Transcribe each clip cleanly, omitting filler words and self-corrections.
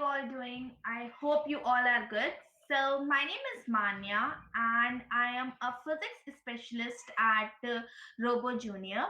you all doing? I hope you all are good. So, my name is Manya, and I am a physics specialist at Robo Junior.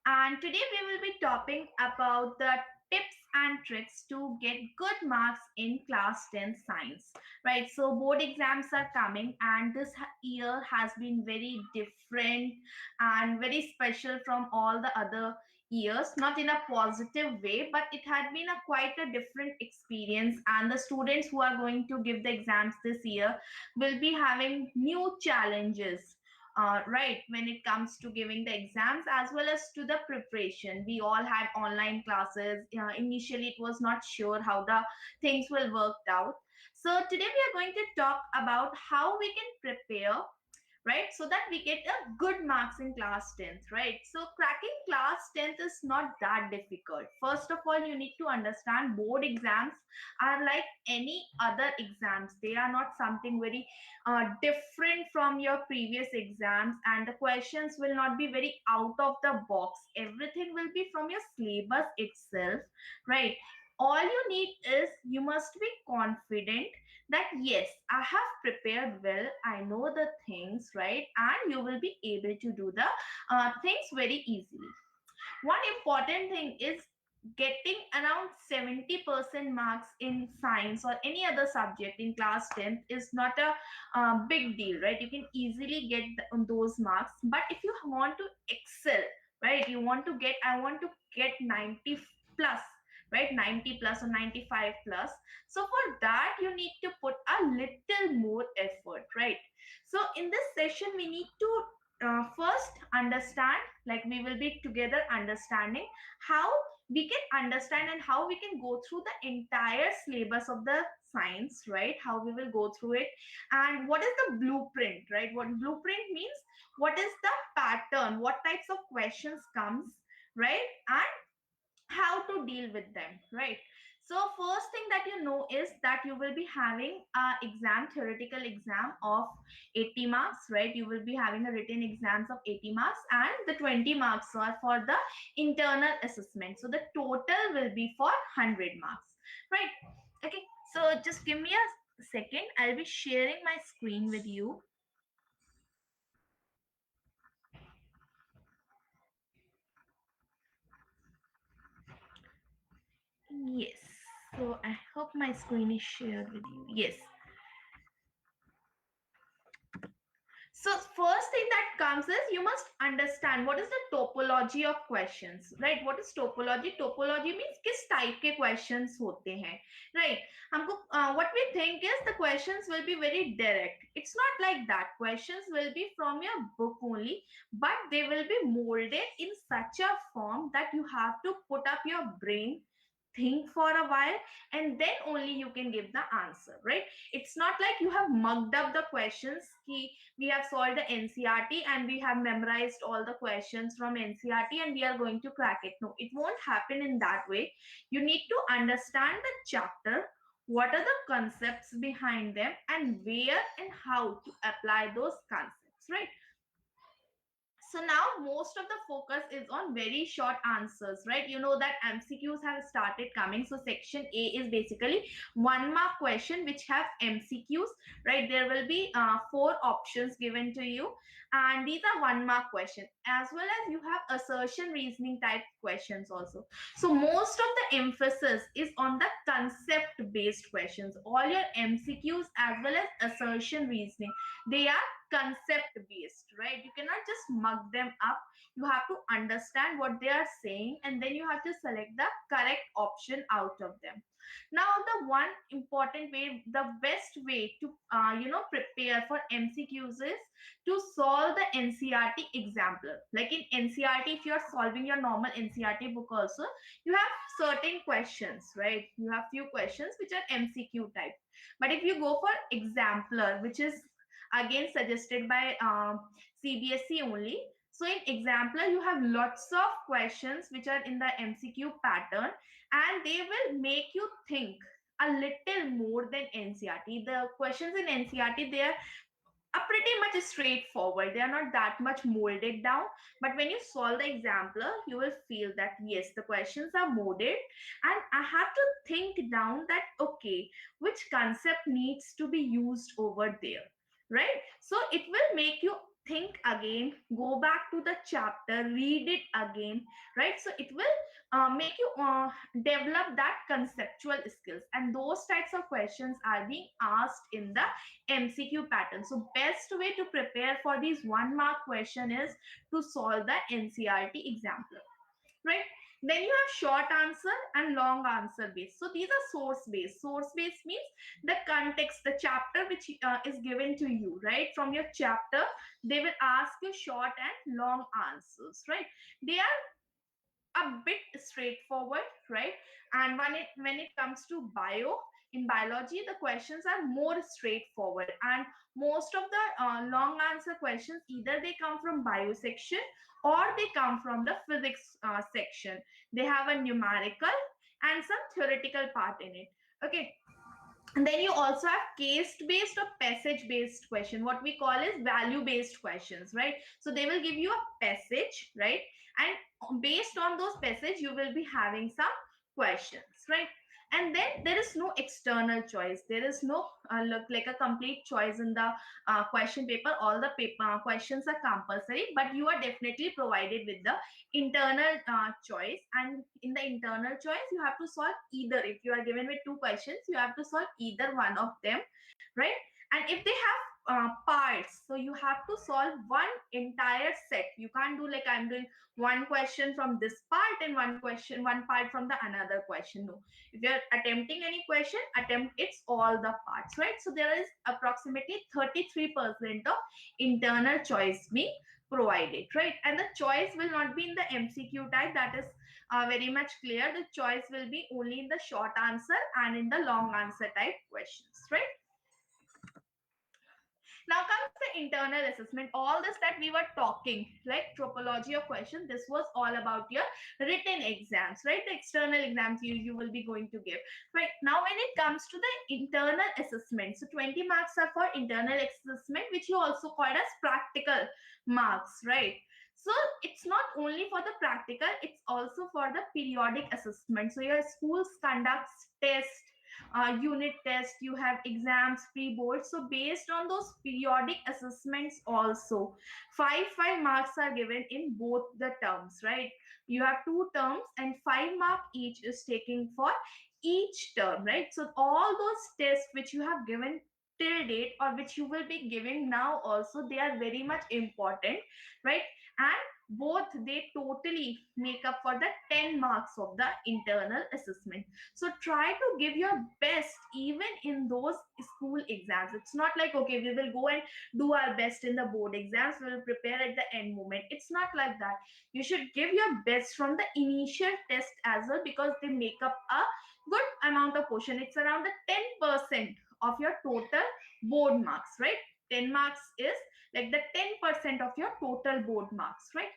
And today we will be talking about the tips and tricks to get good marks in class 10 science. Right, so board exams are coming, and this year has been very different and very special from all the other years, not in a positive way, but it had been a quite a different experience, and the students who are going to give the exams this year will be having new challenges, right, when it comes to giving the exams as well as to the preparation. We all had online classes. Initially it was not sure how the things will work out. So today we are going to talk about how we can prepare, right, so that we get a good marks in class 10th, right? So cracking class 10th is not that difficult. First of all, you need to understand board exams are like any other exams. They are not something very different from your previous exams, and the questions will not be very out of the box. Everything will be from your syllabus itself, right? All you need is you must be confident that yes, I have prepared well, I know the things, right? And you will be able to do the things very easily. One important thing is getting around 70% marks in science or any other subject in class 10th is not a big deal, right? You can easily get those marks. But if you want to excel, right, you want to get, I want to get 90 plus, right, 90 plus or 95 plus. So for that you need to put a little more effort, right? So in this session we need to first understand, like we will be together understanding how we can understand and how we can go through the entire syllabus of the science, right? How we will go through it, and what is the blueprint, right? What blueprint means, what is the pattern, what types of questions comes, right? And how to deal with them, right? So first thing that you know is that you will be having a exam, theoretical exam of 80 marks, right? You will be having a written exams of 80 marks, and the 20 marks are for the internal assessment. So the total will be for 100 marks, right? Okay, so just give me a second. I'll be sharing my screen with you. Yes, so I hope my screen is shared with you. Yes. So first thing that comes is you must understand what is the topology of questions, right? What is topology? Topology means किस type के questions होते हैं, right? हमको what we think is the questions will be very direct. It's not like that. Questions will be from your book only, but they will be molded in such a form that you have to put up your brain, think for a while, and then only you can give the answer, right? It's not like you have mugged up the questions ki we have solved the NCRT and we have memorized all the questions from NCRT and we are going to crack it. No, it won't happen in that way. You need to understand the chapter, what are the concepts behind them, and where and how to apply those concepts, right? So now most of the focus is on very short answers, right? You know that MCQs have started coming. So section A is basically 1 mark question which have MCQs, right? There will be 4 options given to you, and these are 1 mark question, as well as you have assertion reasoning type questions also. So most of the emphasis is on the concept based questions. All your MCQs as well as assertion reasoning, they are concept based, right? You cannot just mug them up. You have to understand what they are saying, and then you have to select the correct option out of them. Now the one important way, the best way to prepare for MCQs is to solve the NCRT example. Like in NCRT, if you are solving your normal NCRT book also, you have certain questions, right? You have few questions which are MCQ type. But if you go for exemplar, which is again suggested by Cbse only. So in exemplar, you have lots of questions which are in the MCQ pattern, and they will make you think a little more than NCRT. The questions in NCRT, they are are pretty much straightforward. They are not that much molded down. But when you solve the exemplar, you will feel that yes, the questions are molded, and I have to think down that okay, which concept needs to be used over there, right? So it will make you think again, go back to the chapter, read it again, right? So it will make you develop that conceptual skills, and those types of questions are being asked in the MCQ pattern. So best way to prepare for these 1 mark question is to solve the NCRT exemplar, right? Then you have short answer and long answer based. So these are source based. Source based means the context, the chapter which is given to you, right? From your chapter, they will ask you short and long answers, right? They are a bit straightforward, right? And when it comes to bio, in biology, the questions are more straightforward, and most of the long answer questions, either they come from bio section or they come from the physics section. They have a numerical and some theoretical part in it. Okay. And then you also have case based or passage based question. What we call is value based questions, right? So they will give you a passage, right? And based on those passage, you will be having some questions, right? And then there is no external choice. There is no look like a complete choice in the question paper. All the paper questions are compulsory, but you are definitely provided with the internal choice. And in the internal choice, you have to solve either. If you are given with 2 questions, you have to solve either one of them, right? And if they have parts, so you have to solve one entire set. You can't do like I'm doing one question from this part and one part from the another question. No, if you're attempting any question, attempt it's all the parts, right? So there is approximately 33% of internal choice being provided, right? And the choice will not be in the MCQ type. That is very much clear. The choice will be only in the short answer and in the long answer type questions, right? Now comes the internal assessment. All this that we were talking, like topology of question, this was all about your written exams, right? The external exams you will be going to give. Right now, when it comes to the internal assessment, so 20 marks are for internal assessment, which you also called as practical marks, right? So it's not only for the practical, it's also for the periodic assessment. So your schools conducts tests, unit test, you have exams, pre-board. So based on those periodic assessments also, 5 marks are given in both the terms, right? You have 2 terms and 5 mark each is taking for each term, right? So all those tests which you have given till date or which you will be giving now also, they are very much important, right? And both they totally make up for the 10 marks of the internal assessment. So try to give your best even in those school exams. It's not like okay, we will go and do our best in the board exams, we will prepare at the end moment. It's not like that. You should give your best from the initial test as well, because they make up a good amount of portion. It's around the 10% of your total board marks, right? 10 marks is like the 10% of your total board marks, right?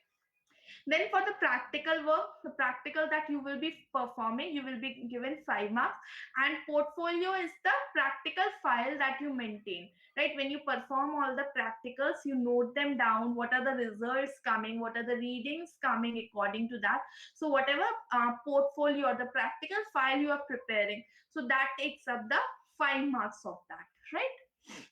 Then for the practical work, the practical that you will be performing, you will be given 5 marks. And portfolio is the practical file that you maintain, right? When you perform all the practicals, you note them down. What are the results coming? What are the readings coming according to that? So whatever portfolio or the practical file you are preparing, so that takes up the 5 marks of that, right?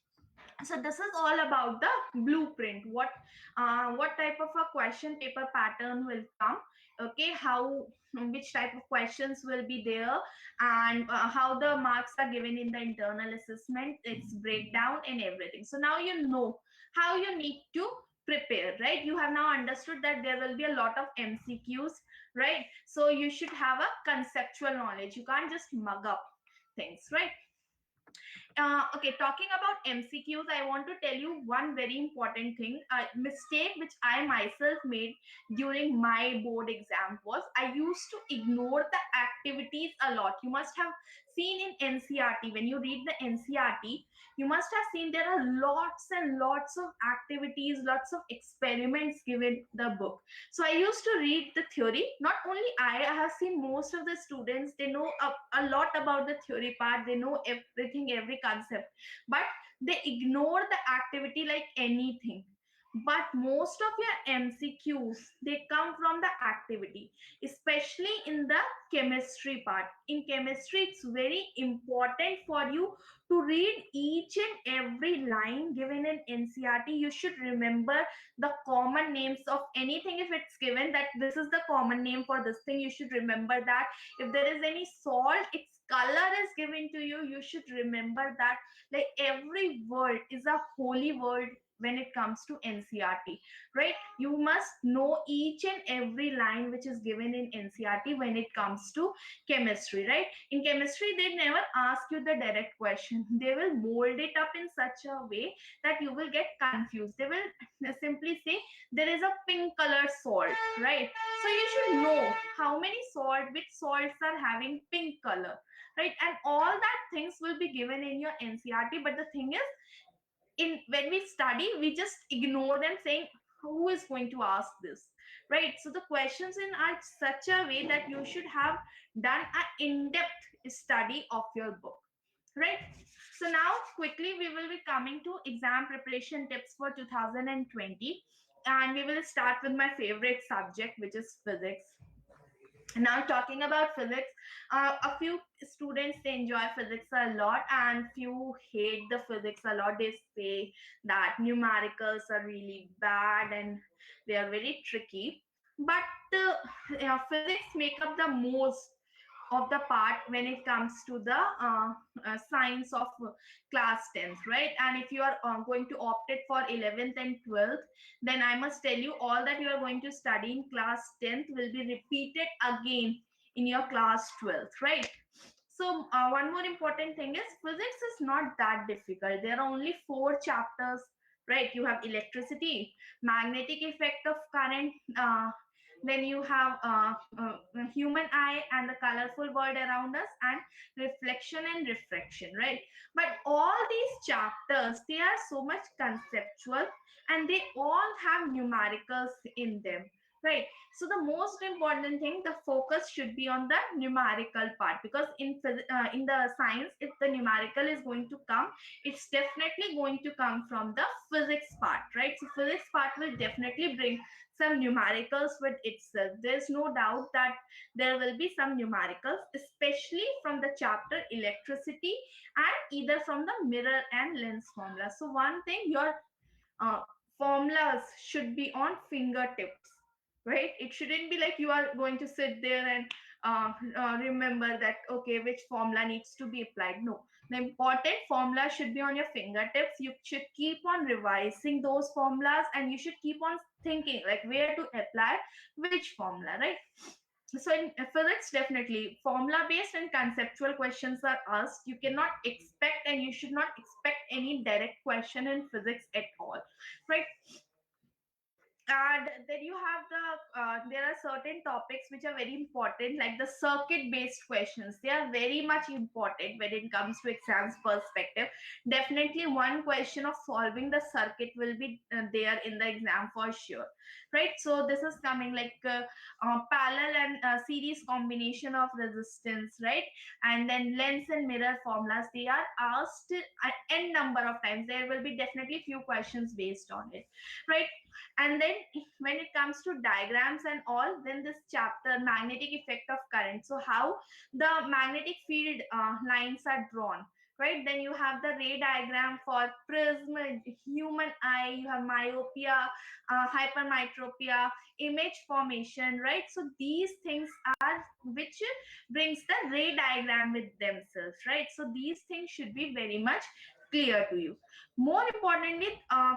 So this is all about the blueprint. What type of a question paper pattern will come, okay, how, which type of questions will be there, and how the marks are given in the internal assessment, its breakdown and everything. So now you know how you need to prepare, right? You have now understood that there will be a lot of MCQs, right? So you should have a conceptual knowledge. You can't just mug up things, right? Okay, talking about MCQs, I want to tell you one very important thing. A mistake which I myself made during my board exam was I used to ignore the activities a lot. You must have seen in NCRT, when you read the NCRT, you must have seen there are lots and lots of activities, lots of experiments given the book. So I used to read the theory. Not only I have seen most of the students, they know a lot about the theory part, they know everything, every concept, but they ignore the activity like anything. But most of your MCQs, they come from the activity, especially in the chemistry part. In chemistry, it's very important for you to read each and every line given in NCRT. You should remember the common names of anything. If it's given that this is the common name for this thing, you should remember that. If there is any salt, its color is given to you, you should remember that. Like every word is a holy word when it comes to NCRT, right? You must know each and every line which is given in NCRT when it comes to chemistry, right? In chemistry, they never ask you the direct question. They will mold it up in such a way that you will get confused. They will simply say there is a pink color salt, right? So you should know how many salt, which salts are having pink color, right? And all that things will be given in your NCRT. But the thing is, in when we study, we just ignore them, saying who is going to ask this, right? So the questions in are such a way that you should have done an in-depth study of your book, right? So now quickly we will be coming to exam preparation tips for 2020, and we will start with my favorite subject, which is physics. Now talking about physics, a few students, they enjoy physics a lot and few hate the physics a lot. They say that numericals are really bad and they are very tricky. But physics make up the most of the part when it comes to the science of class 10th, right? And if you are going to opt it for 11th and 12th, then I must tell you, all that you are going to study in class 10th will be repeated again in your class 12th, right? So one more important thing is, physics is not that difficult. There are only 4 chapters, right? You have electricity, magnetic effect of current, then you have human eye and the colorful world around us, and reflection and refraction, right? But all these chapters, they are so much conceptual, and they all have numericals in them, right? So the most important thing, the focus should be on the numerical part, because in the science, if the numerical is going to come, it's definitely going to come from the physics part, right? So physics part will definitely bring some numericals with itself. There's no doubt that there will be some numericals, especially from the chapter electricity, and either from the mirror and lens formula. So one thing, your uh, formulas should be on fingertips, right? It shouldn't be like you are going to sit there and remember that, okay, which formula needs to be applied. No, the important formula should be on your fingertips. You should keep on revising those formulas, and you should keep on thinking like where to apply which formula, right? So in physics, definitely formula based and conceptual questions are asked. You cannot expect, and you should not expect any direct question in physics at all, right? And then you have there are certain topics which are very important, like the circuit based questions. They are very much important when it comes to exams perspective. Definitely one question of solving the circuit will be there in the exam for sure, right? So this is coming like parallel and series combination of resistance, right? And then lens and mirror formulas, they are asked n number of times. There will be definitely few questions based on it, right? And then when it comes to diagrams and all, then this chapter, magnetic effect of current, so how the magnetic field lines are drawn, right? Then you have the ray diagram for prism, human eye, you have myopia, hypermetropia, image formation, right? So these things are which brings the ray diagram with themselves, right? So these things should be very much clear to you. More importantly,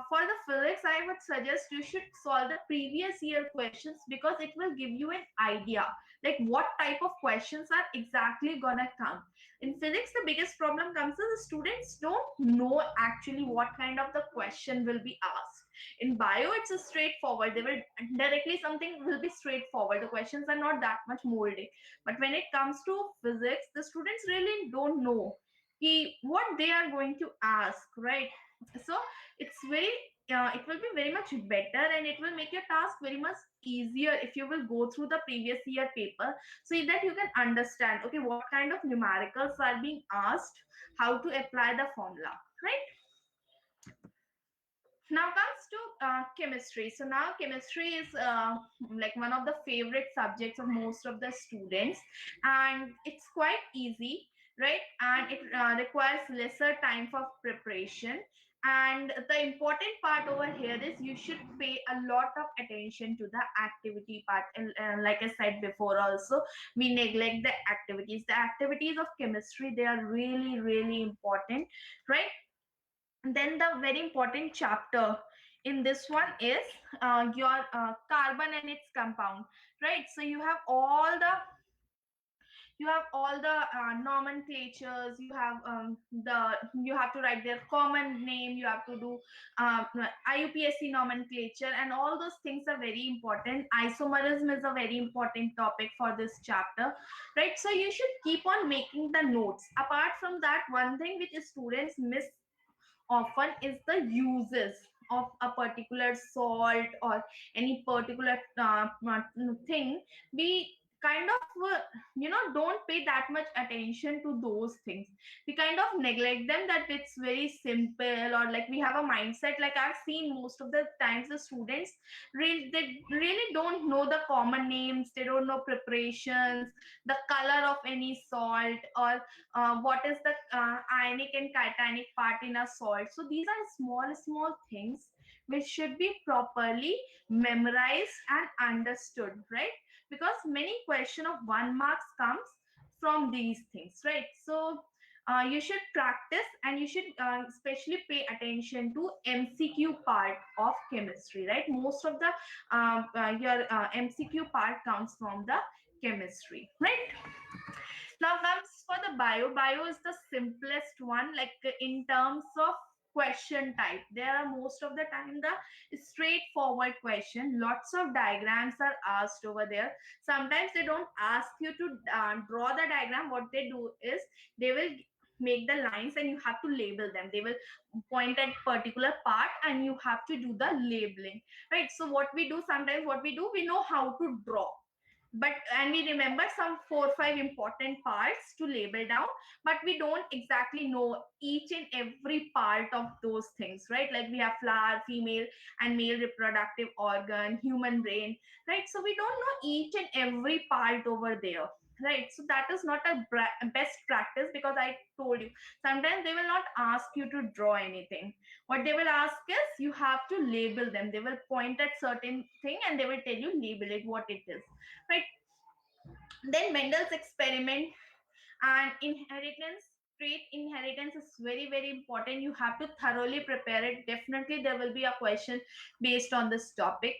for the physics, I would suggest you should solve the previous year questions, because it will give you an idea like what type of questions are exactly gonna come. In physics, the biggest problem comes is the students don't know actually what kind of the question will be asked. In bio, it's a straightforward. They will directly, something will be straightforward. The questions are not that much molded. But when it comes to physics, the students really don't know what they are going to ask, right? So it's very it will be very much better, and it will make your task very much easier if you will go through the previous year paper, so that you can understand, okay, what kind of numericals are being asked, how to apply the formula, right? Now comes to chemistry. So now chemistry is like one of the favorite subjects of most of the students, and it's quite easy, right? And it requires lesser time for preparation. And the important part over here is you should pay a lot of attention to the activity part. And like I said before also, we neglect the activities. The activities of chemistry, they are really, really important, right? Then the very important chapter in this one is your carbon and its compound, right? So you have all the nomenclatures. You have to write their common name, you have to do uh, IUPAC nomenclature, and all those things are very important. Isomerism is a very important topic for this chapter, right? So you should keep on making the notes. Apart from that, one thing which students miss often is the uses of a particular salt or any particular thing. We kind of don't pay that much attention to those things. We kind of neglect them, that it's very simple, or like we have a mindset, like I've seen most of the times the students they really don't know the common names, they don't know preparations, the color of any salt, or what is the ionic and cationic part in a salt. So these are small things which should be properly memorized and understood, right? Because many question of 1 marks comes from these things, right? So you should practice, and you should especially pay attention to MCQ part of chemistry, right? Most of the your MCQ part comes from the chemistry, right? Now comes for the bio. Bio is the simplest one, like in terms of question type. There are most of the time the straightforward question. Lots of diagrams are asked over there. Sometimes they don't ask you to draw the diagram. What they do is they will make the lines and you have to label them. They will point at particular part and you have to do the labeling, right? So what we do sometimes, what we do, we know how to draw, but and we remember some 4 or 5 important parts to label down, but we don't exactly know each and every part of those things, right? Like we have flower, female and male reproductive organ, human brain, right? So we don't know each and every part over there, right? So that is not a best practice, because I told you sometimes they will not ask you to draw anything. What they will ask is you have to label them. They will point at certain thing and they will tell you label it what it is, right? Then Mendel's experiment and inheritance. Trait inheritance is very, very important. You have to thoroughly prepare it. Definitely there will be a question based on this topic.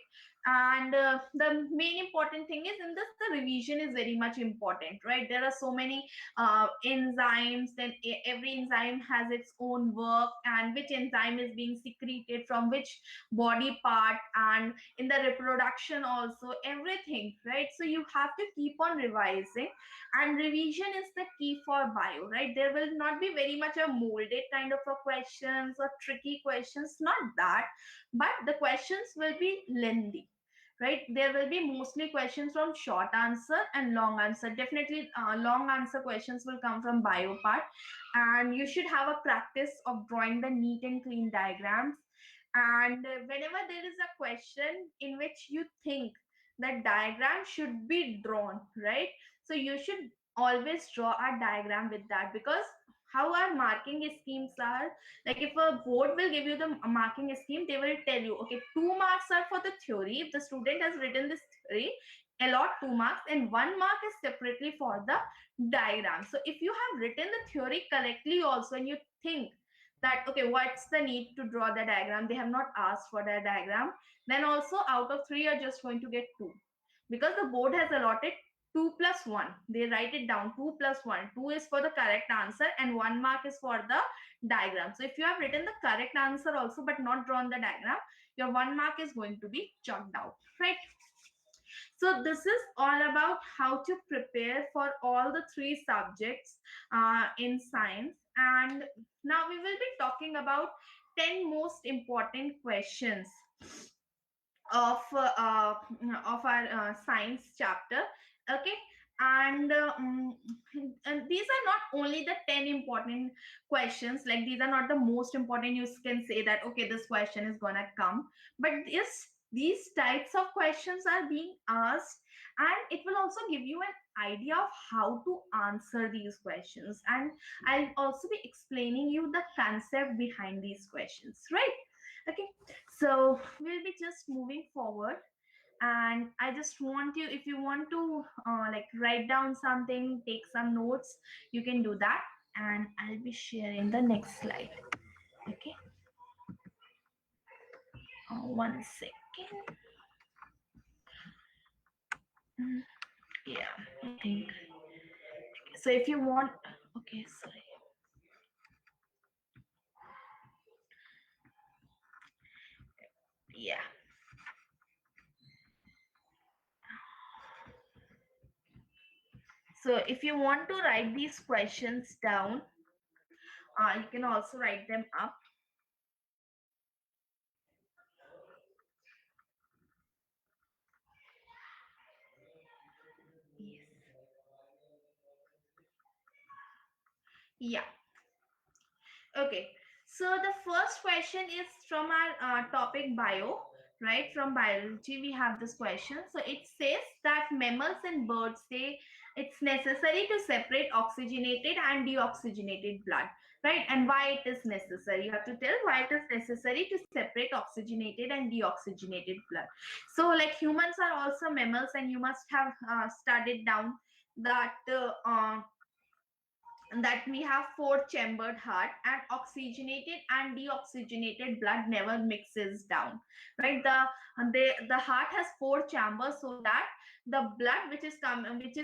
And the main important thing is in this, the revision is very much important, right? There are so many enzymes, then every enzyme has its own work, and which enzyme is being secreted from which body part, and in the reproduction also, everything, right? So you have to keep on revising, and revision is the key for bio, right? There will not be very much a molded kind of a questions or tricky questions, not that, but the questions will be lengthy, right? There will be mostly questions from short answer and long answer. Definitely long answer questions will come from bio part, and you should have a practice of drawing the neat and clean diagrams. And whenever there is a question in which you think that diagram should be drawn, right? So you should always draw a diagram with that, because how our marking schemes are, like if a board will give you the marking scheme, they will tell you, okay, 2 marks are for the theory. If the student has written this theory, allot 2 marks, and 1 mark is separately for the diagram. So if you have written the theory correctly also, and you think that, okay, what's the need to draw the diagram, they have not asked for the diagram, then also out of 3 you're just going to get 2, because the board has allotted 2 plus 1. They write it down, 2 plus 1. 2 is for the correct answer and 1 mark is for the diagram. So if you have written the correct answer also but not drawn the diagram, your 1 mark is going to be chalked out, right? So this is all about how to prepare for all the three subjects in science. And now we will be talking about 10 most important questions of uh, uh, of our science chapter. Okay. And these are not only the 10 important questions, like these are not the most important. You can say that okay, this question is gonna come, but these types of questions are being asked, and it will also give you an idea of how to answer these questions. And I'll also be explaining you the concept behind these questions, right? Okay, so we'll be just moving forward, and I just want you, if you want to like write down something, take some notes, you can do that. And I'll be sharing the next slide. Okay, 1 second. Mm, yeah, I think so. If you want, okay, sorry. Yeah, so if you want to write these questions down, you can also write them up. Yes. Yeah. Okay, so the first question is from our topic bio, right? From biology, we have this question. So it says that mammals and birds, it's necessary to separate oxygenated and deoxygenated blood, right? And why it is necessary? You have to tell why it is necessary to separate oxygenated and deoxygenated blood. So, like humans are also mammals, and you must have studied down that. That we have four chambered heart, and oxygenated and deoxygenated blood never mixes down, right? The heart has four chambers, so that the blood which is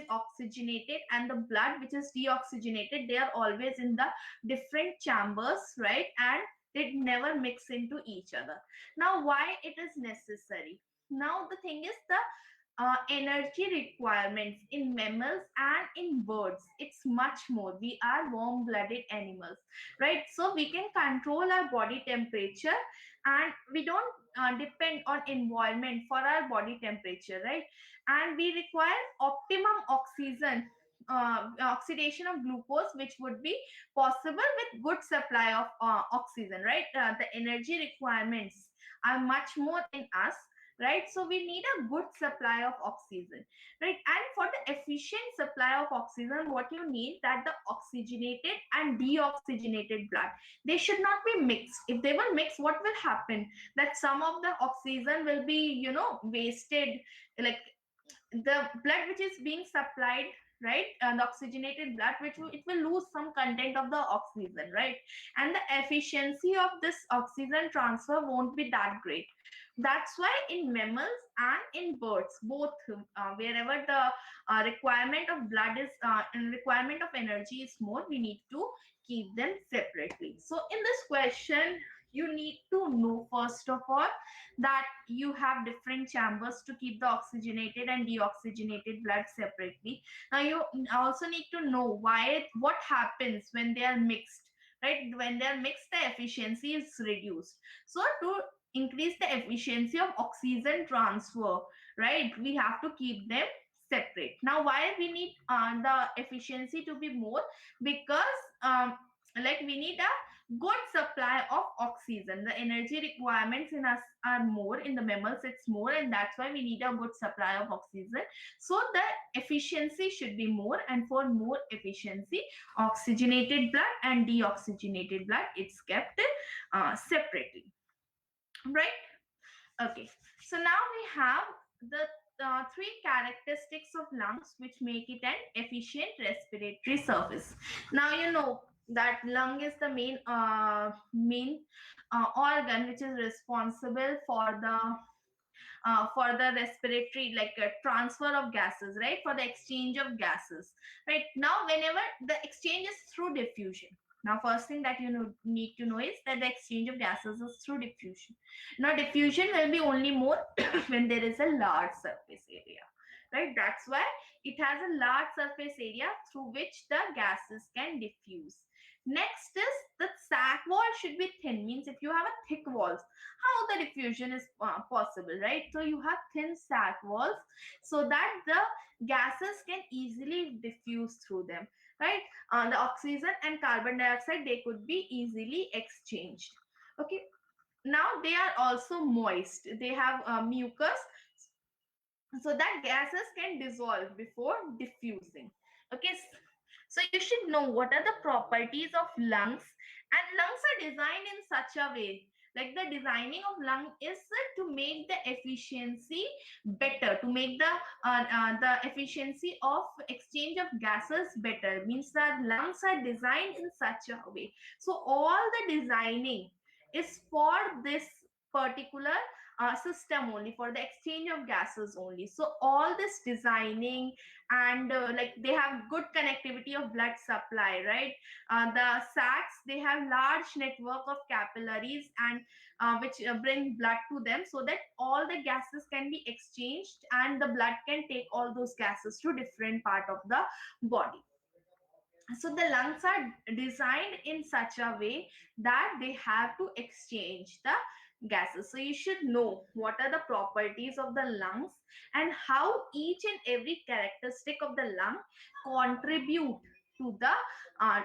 oxygenated and the blood which is deoxygenated, they are always in the different chambers, right? And they never mix into each other. Now why it is necessary? Now the thing is, the energy requirements in mammals and in birds, it's much more. We are warm blooded animals, right? So we can control our body temperature, and we don't depend on environment for our body temperature, right? And we require optimum oxygen, oxidation of glucose, which would be possible with good supply of oxygen, right? The energy requirements are much more in us, right? So we need a good supply of oxygen, right? And for the efficient supply of oxygen, what you need, that the oxygenated and deoxygenated blood, they should not be mixed. If they will mix, what will happen? That some of the oxygen will be, wasted, like the blood which is being supplied, right? And the oxygenated blood, it will lose some content of the oxygen, right? And the efficiency of this oxygen transfer won't be that great. That's why in mammals and in birds, both, wherever the requirement of blood is and requirement of energy is more, we need to keep them separately. So in this question, you need to know first of all that you have different chambers to keep the oxygenated and deoxygenated blood separately. Now you also need to know what happens when they are mixed, right? When they are mixed, the efficiency is reduced. So to increase the efficiency of oxygen transfer, right, we have to keep them separate. Now why we need the efficiency to be more? Because like we need a good supply of oxygen. The energy requirements in us are more, in the mammals it's more, and that's why we need a good supply of oxygen. So the efficiency should be more, and for more efficiency, oxygenated blood and deoxygenated blood, it's kept separately, right? Okay, so now we have the three characteristics of lungs which make it an efficient respiratory surface. Now you know that lung is the main organ which is responsible for the respiratory, like transfer of gases, right? For the exchange of gases, right? Now whenever the exchange is through diffusion, Now, first thing that need to know is that the exchange of gases is through diffusion. Now, diffusion will be only more when there is a large surface area, right? That's why it has a large surface area through which the gases can diffuse. Next is the sac wall should be thin. Means if you have a thick walls, how the diffusion is possible, right? So you have thin sac walls so that the gases can easily diffuse through them, right? The oxygen and carbon dioxide, they could be easily exchanged. Okay, now they are also moist, they have mucus, so that gases can dissolve before diffusing. Okay, so you should know what are the properties of lungs, and lungs are designed in such a way, like the designing of lung is to make the efficiency better, to make the efficiency of exchange of gases better. Means that lungs are designed in such a way, so all the designing is for this particular system only, for the exchange of gases only. So all this designing, and like they have good connectivity of blood supply, right? The sacs, they have large network of capillaries, and which bring blood to them, so that all the gases can be exchanged and the blood can take all those gases to different part of the body. So the lungs are designed in such a way that they have to exchange the gases. So you should know what are the properties of the lungs, and how each and every characteristic of the lung contribute to the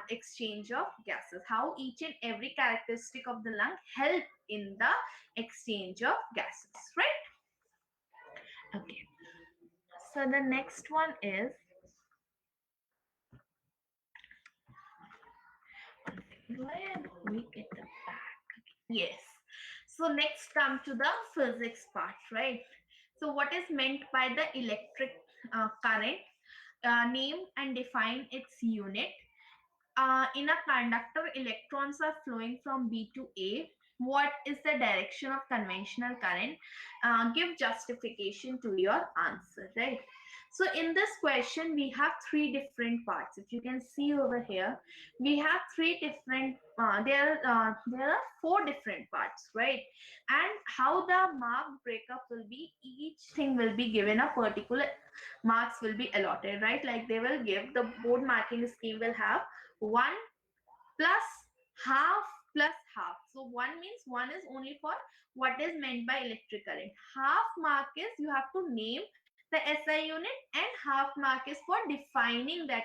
exchange of gases, how each and every characteristic of the lung help in the exchange of gases, right? Okay, so the next one is, where we get the back. Yes. So next come to the physics part, right? So what is meant by the electric current? Name and define its unit. In a conductor, electrons are flowing from B to A. What is the direction of conventional current? Give justification to your answer, right? So in this question, we have three different parts. If you can see over here, we have three different, there are four different parts, right? And how the mark breakup will be, each thing will be given a particular marks will be allotted, right? Like they will give, the board marking scheme will have 1 plus half plus half. So 1 means 1 is only for what is meant by electric current. Half mark is you have to name the SI unit, and half mark is for defining that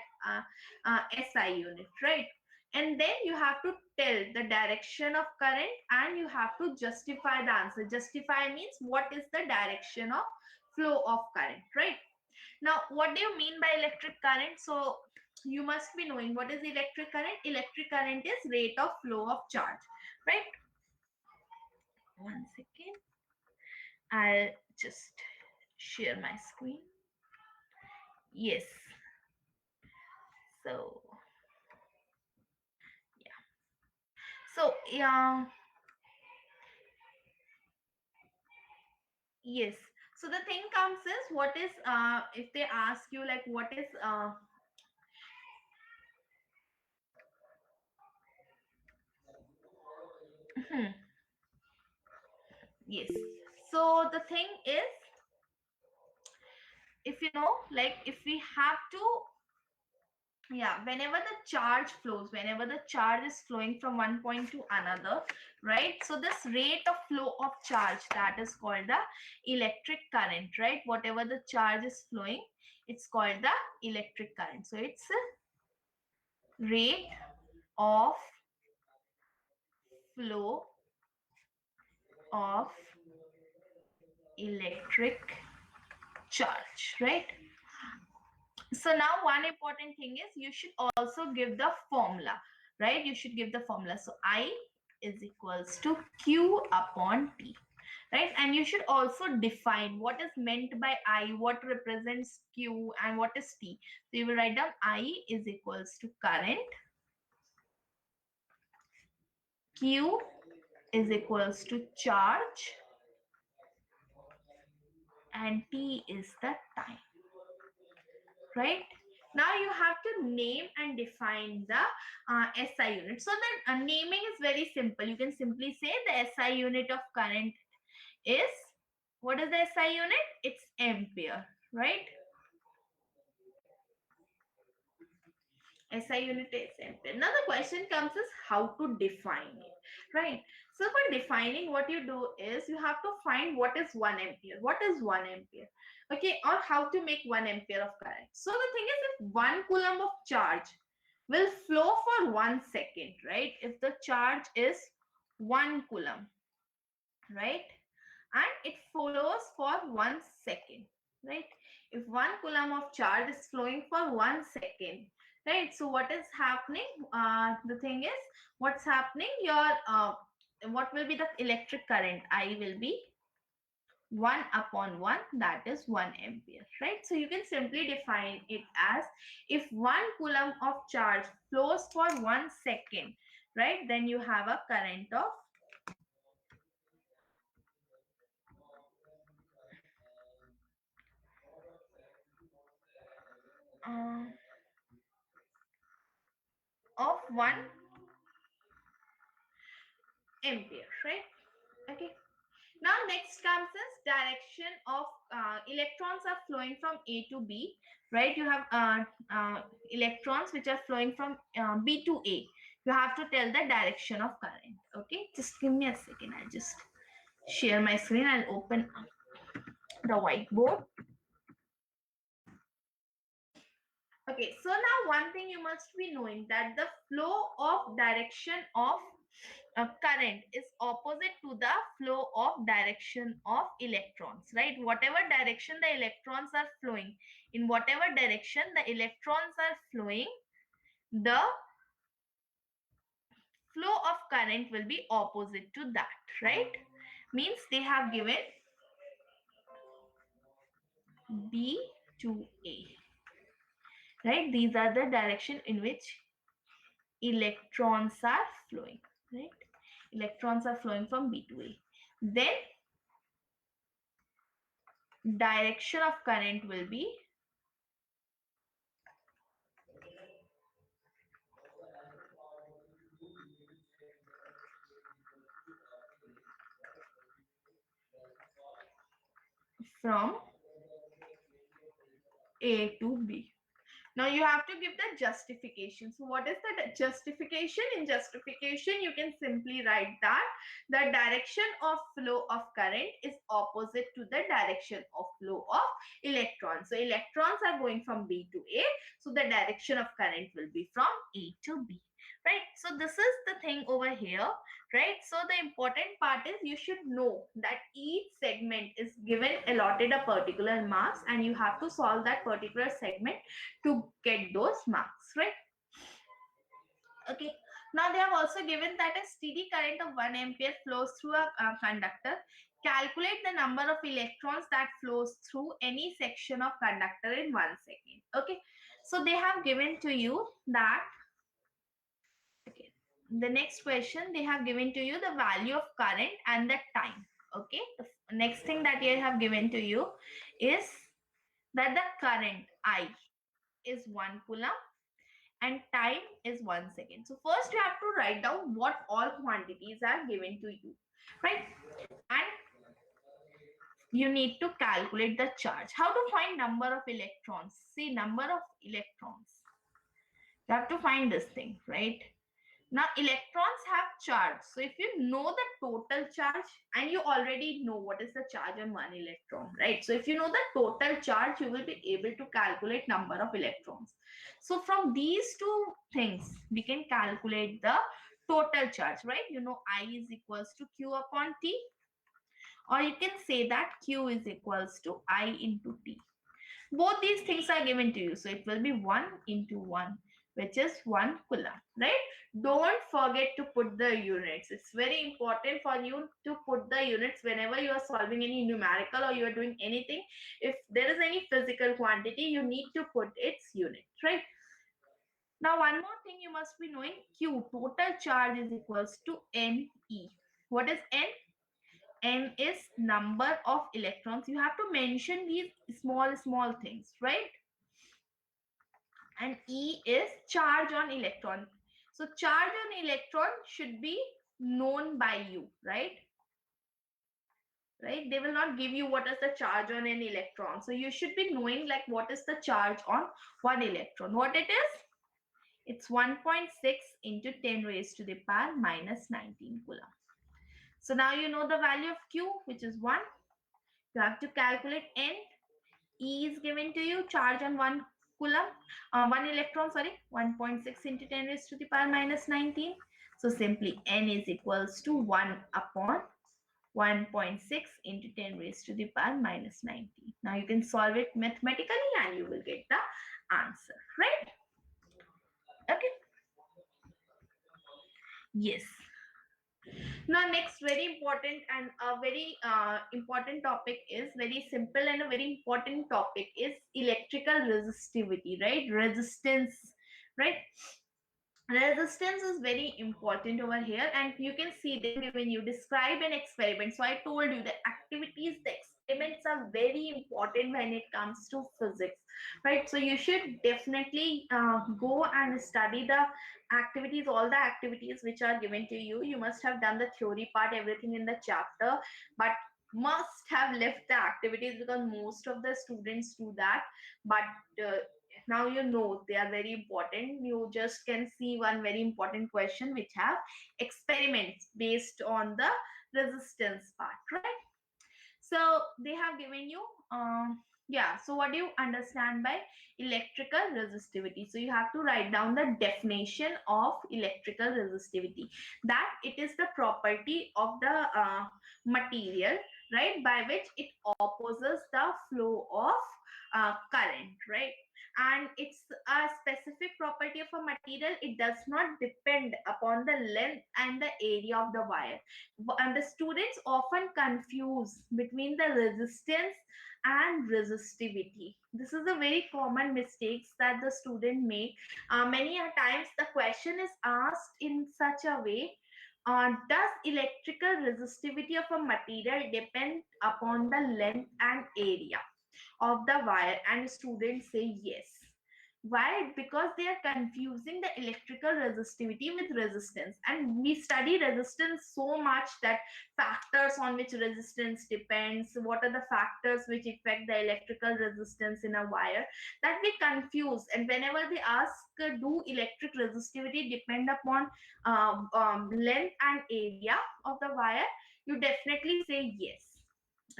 SI unit, right? And then you have to tell the direction of current, and you have to justify the answer. Justify means what is the direction of flow of current, right? Now, what do you mean by electric current? So you must be knowing what is electric current. Electric current is rate of flow of charge, right? One second, I'll just share my screen. Yes. So yeah. So yeah. Yes. So the thing comes is, what is if they ask you like what is yes. So the thing is, if you know, like if we have to, yeah, whenever the charge flows, whenever the charge is flowing from one point to another, right? So this rate of flow of charge, that is called the electric current, right? Whatever the charge is flowing, it's called the electric current. So it's a rate of flow of electric charge, right? So now one important thing is, you should also give the formula, right? You should give the formula. So I is equals to Q upon T, right? And you should also define what is meant by I, what represents Q, and what is T. So you will write down I is equals to current, Q is equals to charge, and T is the time, right? Now you have to name and define the SI unit. So the naming is very simple. You can simply say the SI unit of current is, what is the SI unit? It's ampere, right? SI unit is ampere. Now the question comes is how to define it, right? So for defining, what you do is you have to find what is 1 ampere. What is 1 ampere? Okay, or how to make 1 ampere of current. So the thing is, if 1 coulomb of charge will flow for 1 second, right? If the charge is 1 coulomb, right? And it flows for 1 second, right? If 1 coulomb of charge is flowing for 1 second, right? So what is happening? The thing is, what's happening? What will be the electric current? I will be 1 upon 1, that is 1 ampere, right? So you can simply define it as, if 1 coulomb of charge flows for 1 second, right, then you have a current uh, of 1 ampere, right? Okay. Now next comes is direction of electrons are flowing from A to B, right? You have electrons which are flowing from B to A. You have to tell the direction of current. Okay, just give me a second. I'll just share my screen. I'll open the whiteboard. Okay, so now one thing you must be knowing, that the flow of direction of current is opposite to the flow of direction of electrons, right? Whatever direction the electrons are flowing, in whatever direction the electrons are flowing, the flow of current will be opposite to that, right? Means they have given B to A, right? These are the direction in which electrons are flowing, right? Electrons are flowing from B to A. Then direction of current will be from A to B. Now you have to give the justification. So what is the justification? In justification, you can simply write that the direction of flow of current is opposite to the direction of flow of electrons. So electrons are going from B to A. So the direction of current will be from A to B. Right. So this is the thing over here, right? So the important part is you should know that each segment is given allotted a particular marks, and you have to solve that particular segment to get those marks, right? Okay. Now they have also given that a steady current of 1 ampere flows through a conductor. Calculate the number of electrons that flows through any section of conductor in 1 second. Okay. So they have given to you that, okay, the next question, they have given to you the value of current and the time. Okay. The next thing that they have given to you is that the current I is 1 coulomb and time is 1 second. So first you have to write down what all quantities are given to you, right? And you need to calculate the charge. How to find number of electrons? See, number of electrons. You have to find this thing, right? Now electrons have charge. So if you know the total charge, and you already know what is the charge on one electron, right? So if you know the total charge, you will be able to calculate number of electrons. So from these two things, we can calculate the total charge, right? You know, I is equals to Q upon T, or you can say that Q is equals to I into T. Both these things are given to you. So it will be 1 into 1, which is 1 coulomb, right? Don't forget to put the units. It's very important for you to put the units whenever you are solving any numerical or you are doing anything. If there is any physical quantity, you need to put its unit, right? Now, one more thing you must be knowing, Q, total charge, is equals to NE. What is N? N is number of electrons. You have to mention these small things, right? and E is charge on electron. So charge on electron should be known by you, right? Right, they will not give you what is the charge on an electron, so you should be knowing like what is the charge on one electron. What it is? It's 1.6 into 10 raised to the power minus 19 coulomb. So now you know the value of Q, which is 1. You have to calculate N. E is given to you, charge on 1 coulomb, 1 electron, sorry, 1.6 into 10 raised to the power minus 19. So simply N is equals to 1 upon 1.6 into 10 raised to the power minus 19. Now you can solve it mathematically and you will get the answer, right? Okay. Yes. Now next very important and a very important topic is very simple and a very important topic is electrical resistivity, right? Resistance, right? Resistance is very important over here, and you can see them given you describe an experiment. So I told you the activities, the experiments are very important when it comes to physics, right? So you should definitely go and study the activities, all the activities which are given to you. You must have done the theory part, everything in the chapter, but must have left the activities because most of the students do that. But now you know they are very important. You just can see one very important question which have experiments based on the resistance part, right? So they have given you yeah, so what do you understand by electrical resistivity? So you have to write down the definition of electrical resistivity, that it is the property of the material, right, by which it opposes the flow of current, right? And it's a specific property of a material. It does not depend upon the length and the area of the wire. And the students often confuse between the resistance and resistivity. This is a very common mistakes that the student make. Many a times the question is asked in such a way, does electrical resistivity of a material depend upon the length and area of the wire? And students say yes. Why? Because they are confusing the electrical resistivity with resistance, and we study resistance so much that factors on which resistance depends, what are the factors which affect the electrical resistance in a wire, that we confuse. And whenever they ask, do electric resistivity depend upon length and area of the wire, you definitely say yes,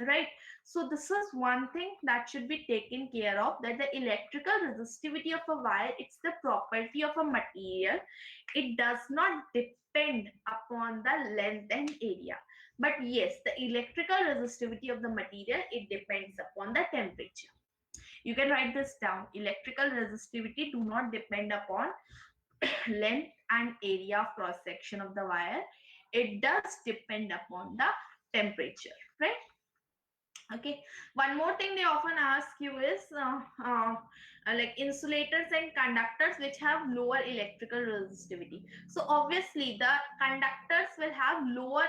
right? So this is one thing that should be taken care of, that the electrical resistivity of a wire, it's the property of a material. It does not depend upon the length and area. But yes, the electrical resistivity of the material, it depends upon the temperature. You can write this down. Electrical resistivity do not depend upon length and area of cross section of the wire. It does depend upon the temperature, right? Okay, one more thing they often ask you is like insulators and conductors which have lower electrical resistivity. So obviously the conductors will have lower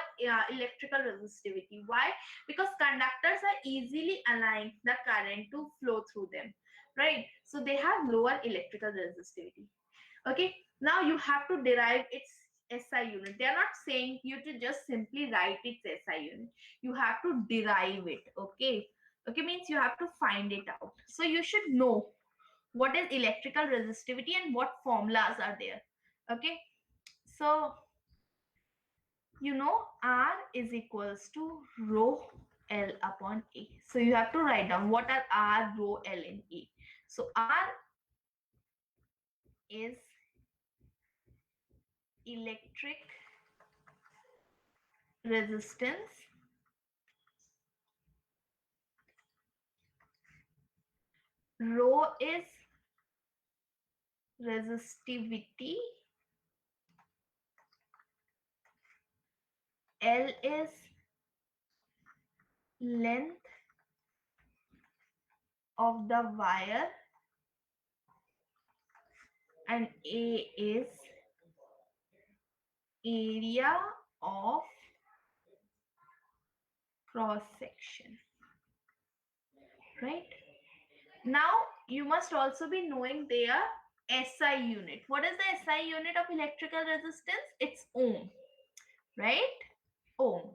electrical resistivity. Why? Because conductors are easily aligned the current to flow through them, right? So they have lower electrical resistivity. Okay, now you have to derive its SI unit. They are not saying you to just simply write its SI unit. You have to derive it. Okay, okay means you have to find it out. So you should know what is electrical resistivity and what formulas are there. Okay, so you know R is equals to rho L upon A. So you have to write down what are R, rho, L, and A. So R is electric resistance, rho is resistivity, L is length of the wire, and A is area of cross section, right? Now you must also be knowing there SI unit. What is the SI unit of electrical resistance? It's ohm, right? Ohm.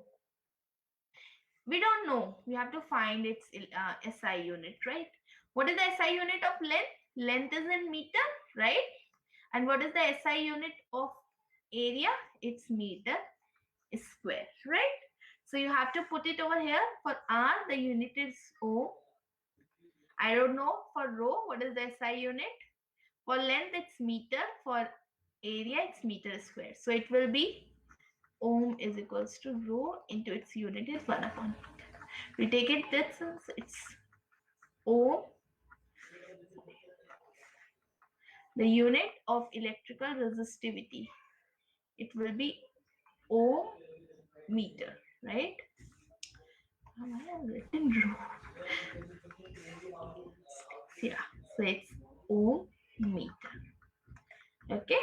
We don't know. We have to find its SI unit, right? What is the SI unit of length? Length is in meter, right? And what is the SI unit of area? It's meter square, right? So you have to put it over here. For R, the unit is ohm. I don't know for rho, what is the SI unit? For length, it's meter. For area, it's meter square. So it will be ohm is equals to rho into its unit is 1 upon meter. We take it this since it's ohm. The unit of electrical resistivity, it will be ohm meter, right? I have written rho. Yeah, so it's ohm meter. Okay.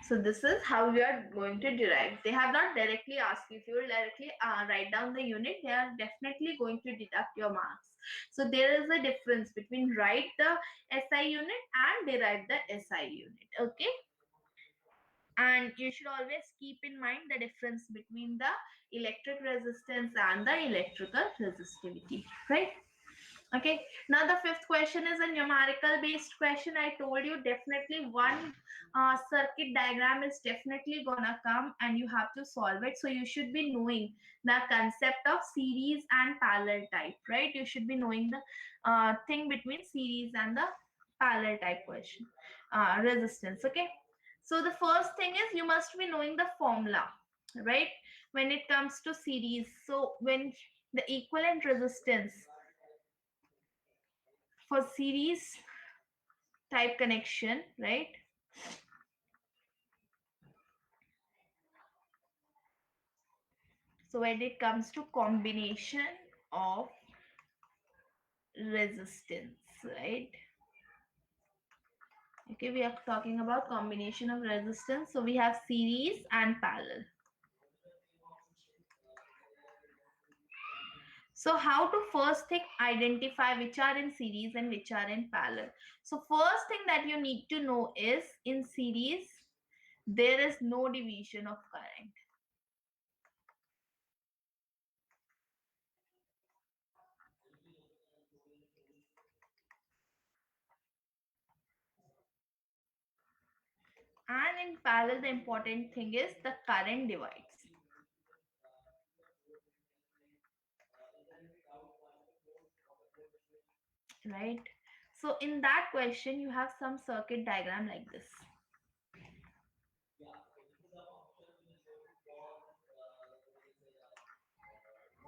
So this is how we are going to derive. They have not directly asked you. If you will directly write down the unit, they are definitely going to deduct your marks. So there is a difference between write the SI unit and derive the SI unit. Okay. And you should always keep in mind the difference between the electric resistance and the electrical resistivity, right? Okay, now the fifth question is a numerical based question. I told you definitely one circuit diagram is definitely gonna come and you have to solve it. So you should be knowing the concept of series and parallel type, right? You should be knowing the thing between series and the parallel type question, resistance. Okay, so the first thing is you must be knowing the formula, right? When it comes to series, so when the equivalent resistance for series type connection, right? So when it comes to combination of resistance, right? Okay, we are talking about combination of resistance. So we have series and parallel. So how to first thing identify which are in series and which are in parallel. So first thing that you need to know is in series, there is no division of current. And in parallel, the important thing is the current divides. Right? So in that question, you have some circuit diagram like this.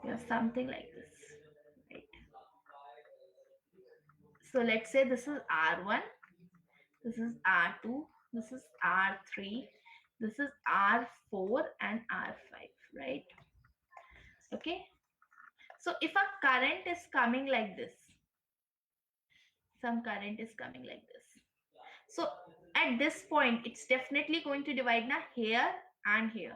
You have something like this, right? So let's say this is R1, this is R2, this is R3, this is R4 and R5, right? Okay. So if a current is coming like this, some current is coming like this. So at this point, it's definitely going to divide now here and here.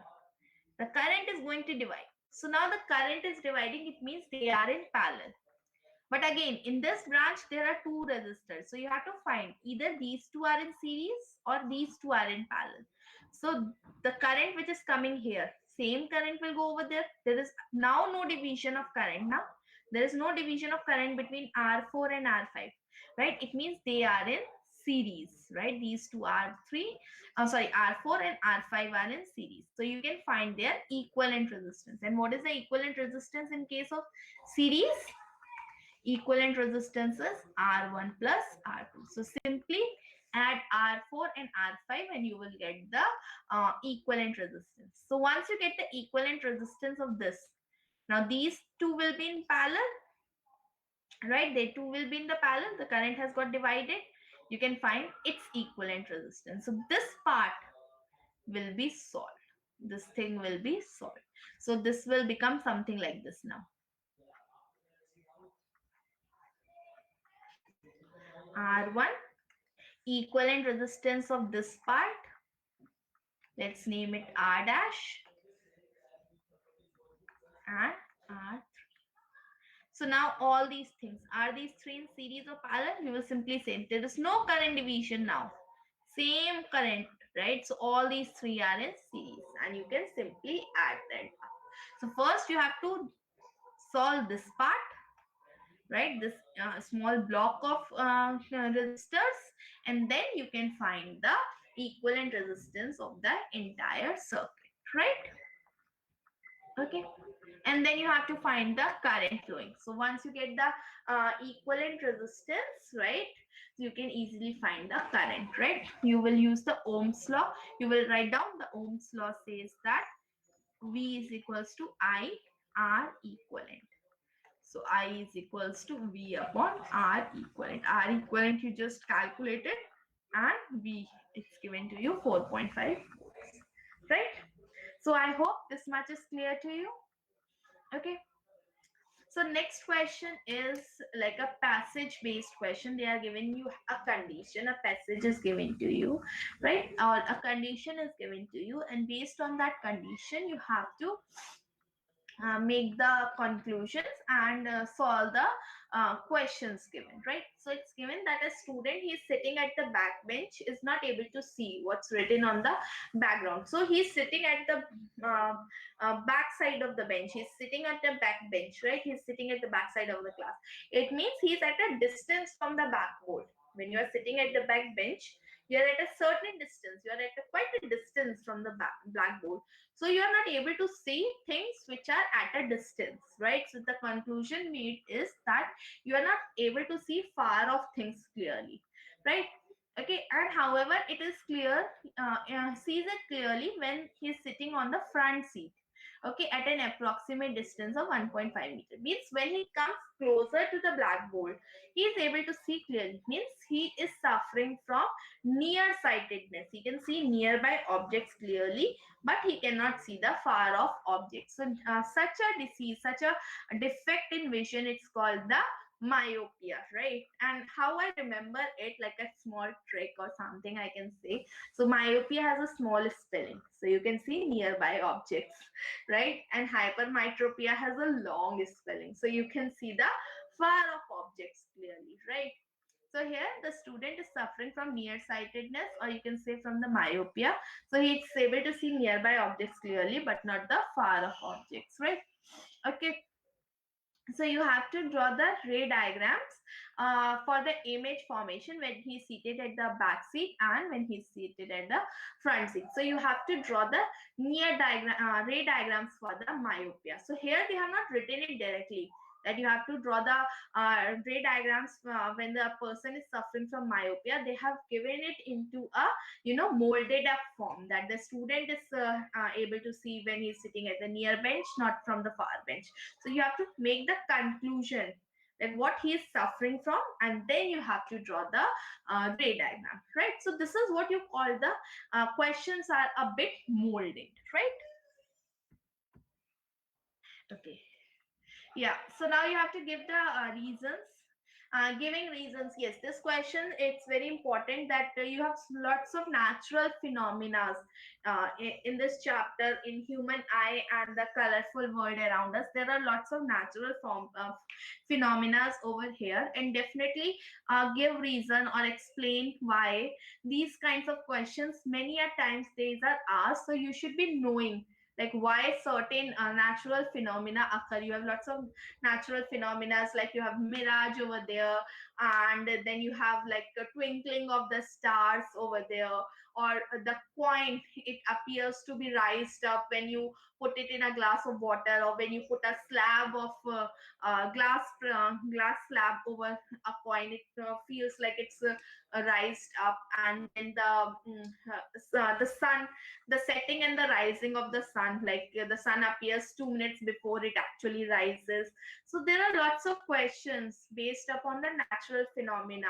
The current is going to divide. So now the current is dividing, it means they are in parallel. But again, in this branch, there are two resistors. So you have to find either these two are in series or these two are in parallel. So the current which is coming here, same current will go over there. There is now no division of current. Now there is no division of current between R4 and R5, right? It means they are in series, right? These two R3, R4 and R5 are in series. So you can find their equivalent resistance. And what is the equivalent resistance in case of series? Equivalent resistance is R1 plus R2. So simply add R4 and R5 and you will get the equivalent resistance. So once you get the equivalent resistance of this, now these two will be in parallel, right? They two will be in the parallel. The current has got divided. You can find its equivalent resistance. So this part will be solved. This thing will be solved. So this will become something like this now. R1 equivalent resistance of this part, let's name it R dash and R3. So now all these things, are these three in series or parallel? We will simply say there is no current division now. Same current, right? So all these three are in series and you can simply add that up. So first you have to solve this part, right? This small block of resistors, and then you can find the equivalent resistance of the entire circuit, right? Okay, and then you have to find the current flowing. So once you get the equivalent resistance, right, you can easily find the current, right? You will use the Ohm's law. You will write down the Ohm's law says that V is equals to I R equivalent. So I is equals to V upon R equivalent. R equivalent you just calculated, and V it's given to you 4.5 volts, right? So I hope this much is clear to you. Okay. So next question is like a passage based question. They are giving you a condition, a passage is given to you, right? Or a condition is given to you, and based on that condition, you have to make the conclusions and solve the questions given, right? So it's given that a student, he's sitting at the back bench, is not able to see what's written on the background. So he's sitting at the back side of the bench. He's sitting at the back bench, right? He's sitting at the back side of the class. It means he's at a distance from the backboard. When you are sitting at the back bench, you are at a certain distance. You are at quite a distance from the blackboard. So you are not able to see things which are at a distance, right? So the conclusion made is that you are not able to see far off things clearly, right? Okay, and however, it is clear, sees it clearly when he is sitting on the front seat. Okay, at an approximate distance of 1.5 meter. Means when he comes closer to the blackboard, he is able to see clearly. Means he is suffering from nearsightedness. He can see nearby objects clearly, but he cannot see the far off objects. So such a disease, such a defect in vision, it's called the myopia, right? And how I remember it, like a small trick or something I can say. So myopia has a small spelling, so you can see nearby objects, right? And hypermetropia has a long spelling, so you can see the far off objects clearly, right? So here the student is suffering from nearsightedness, or you can say from the myopia. So he is able to see nearby objects clearly, but not the far off objects, right? Okay. So you have to draw the ray diagrams for the image formation when he's seated at the back seat and when he's seated at the front seat. So you have to draw the ray diagrams for the myopia. So here they have not written it directly, that you have to draw the ray diagrams when the person is suffering from myopia. They have given it into a molded up form that the student is able to see when he's sitting at the near bench, not from the far bench. So you have to make the conclusion like what he is suffering from, and then you have to draw the ray diagram, right? So this is what you call the questions are a bit molded, right? Okay. Yeah, so now you have to give the reasons. Giving reasons, yes, this question, it's very important that you have lots of natural phenomena in this chapter, in human eye and the colorful world around us. There are lots of natural phenomena over here, and definitely give reason or explain why these kinds of questions many a times these are asked. So you should be knowing like why certain natural phenomena occur. You have lots of natural phenomena, like you have mirage over there, and then you have like a twinkling of the stars over there, or the coin, it appears to be raised up when you put it in a glass of water, or when you put a slab of glass slab over a coin, it feels like it's raised up. And then the sun, the setting and the rising of the sun, like the sun appears 2 minutes before it actually rises. So there are lots of questions based upon the natural phenomena,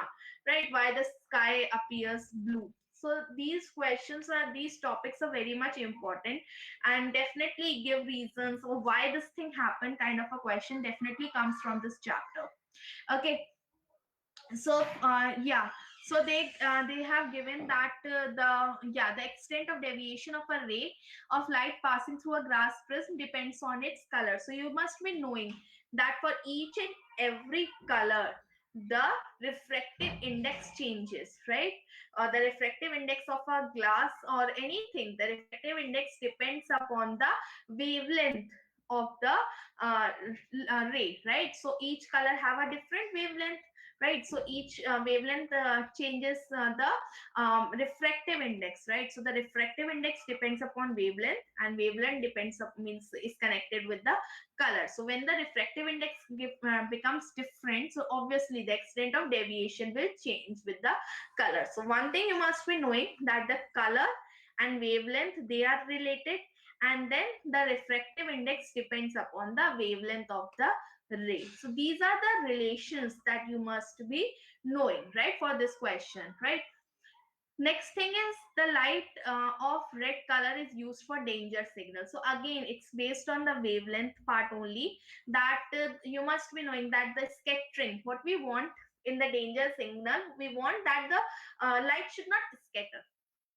right? Why the sky appears blue. So these topics are very much important, and definitely give reasons of why this thing happened. Kind of a question definitely comes from this chapter. Okay, so yeah, so they have given that the extent of deviation of a ray of light passing through a glass prism depends on its color. So you must be knowing that for each and every color, the refractive index changes, right? The refractive index of a glass or anything, the refractive index depends upon the wavelength of the ray, right? So each color have a different wavelength, right? So each wavelength changes the refractive index, right? So the refractive index depends upon wavelength, and wavelength depends up means is connected with the color. So when the refractive index becomes different, so obviously the extent of deviation will change with the color. So one thing you must be knowing, that the color and wavelength, they are related, and then the refractive index depends upon the wavelength of the ray. So these are the relations that you must be knowing, right, for this question, right? Next thing is the light of red color is used for danger signal. So again, it's based on the wavelength part only, that you must be knowing that the scattering, what we want in the danger signal, we want that the light should not scatter,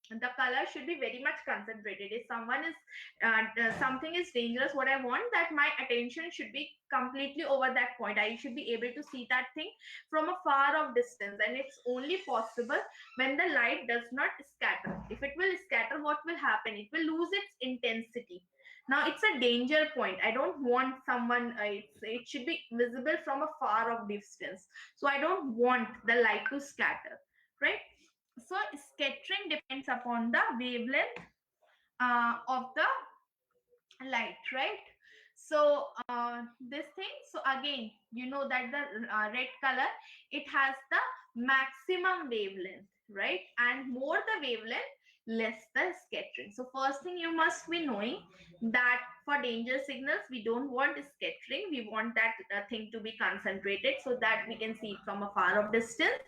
the color should be very much concentrated. If someone is something is dangerous, what I want, that my attention should be completely over that point, I should be able to see that thing from a far off distance, and it's only possible when the light does not scatter. If it will scatter, what will happen, it will lose its intensity. Now it's a danger point, I don't want someone it should be visible from a far off distance, so I don't want the light to scatter, right? So scattering depends upon the wavelength of the light, right? So this thing, so again, you know that the red color, it has the maximum wavelength, right? And more the wavelength, less the scattering. So first thing you must be knowing, that for danger signals, we don't want scattering, we want that thing to be concentrated so that we can see it from a far off distance,